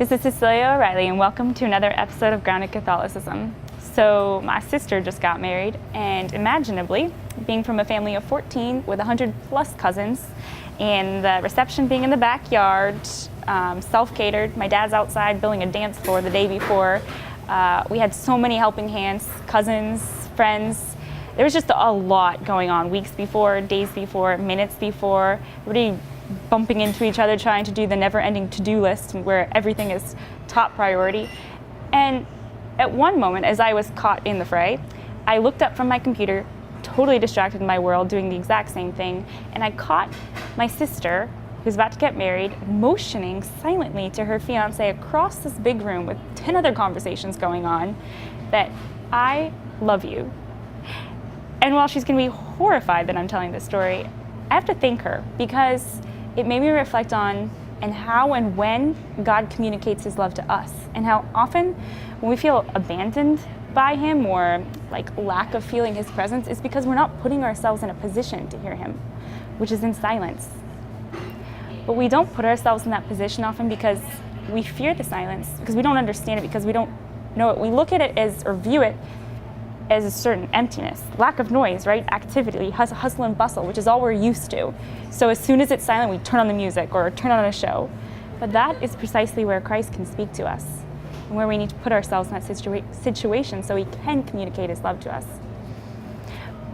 This is Cecilia O'Reilly, and welcome to another episode of Grounded Catholicism. So my sister just got married, and imaginably, being from a family of 14 with 100 plus cousins, and the reception being in the backyard, self-catered, my dad's outside building a dance floor the day before. We had so many helping hands, cousins, friends. There was just a lot going on weeks before, days before, minutes before. Everybody bumping into each other, trying to do the never-ending to-do list where everything is top priority. And at one moment, as I was caught in the fray, I looked up from my computer, totally distracted in my world, doing the exact same thing, and I caught my sister, who's about to get married, motioning silently to her fiance across this big room with 10 other conversations going on that I love you. And while she's gonna be horrified that I'm telling this story, I have to thank her because it made me reflect on and how and when God communicates his love to us, and how often when we feel abandoned by him or like lack of feeling his presence is because we're not putting ourselves in a position to hear him, which is in silence. But we don't put ourselves in that position often because we fear the silence, because we don't understand it, because we don't know it. We look at it as, or view it as a certain emptiness, lack of noise, right? Activity, hustle and bustle, which is all we're used to. So as soon as it's silent, we turn on the music or turn on a show. But that is precisely where Christ can speak to us, and where we need to put ourselves in that situation so he can communicate his love to us.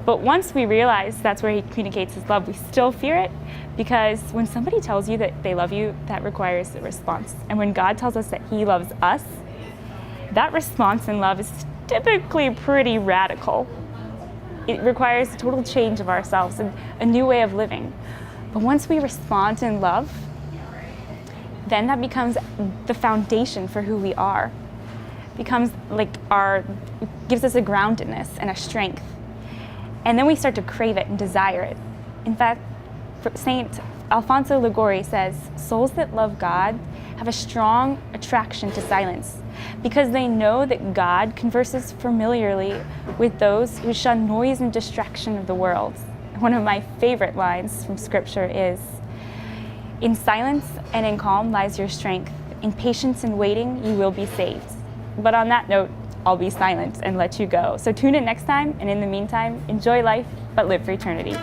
But once we realize that's where he communicates his love, we still fear it, because when somebody tells you that they love you, that requires a response. And when God tells us that he loves us, that response in love is typically pretty radical. It requires a total change of ourselves and a new way of living. But once we respond in love, then that becomes the foundation for who we are. Becomes like gives us a groundedness and a strength. And then we start to crave it and desire it. In fact, Saint Alfonso Liguori says, souls that love God have a strong attraction to silence, because they know that God converses familiarly with those who shun noise and distraction of the world. One of my favorite lines from scripture is, in silence and in calm lies your strength. In patience and waiting, you will be saved. But on that note, I'll be silent and let you go. So tune in next time, and in the meantime, enjoy life, but live for eternity.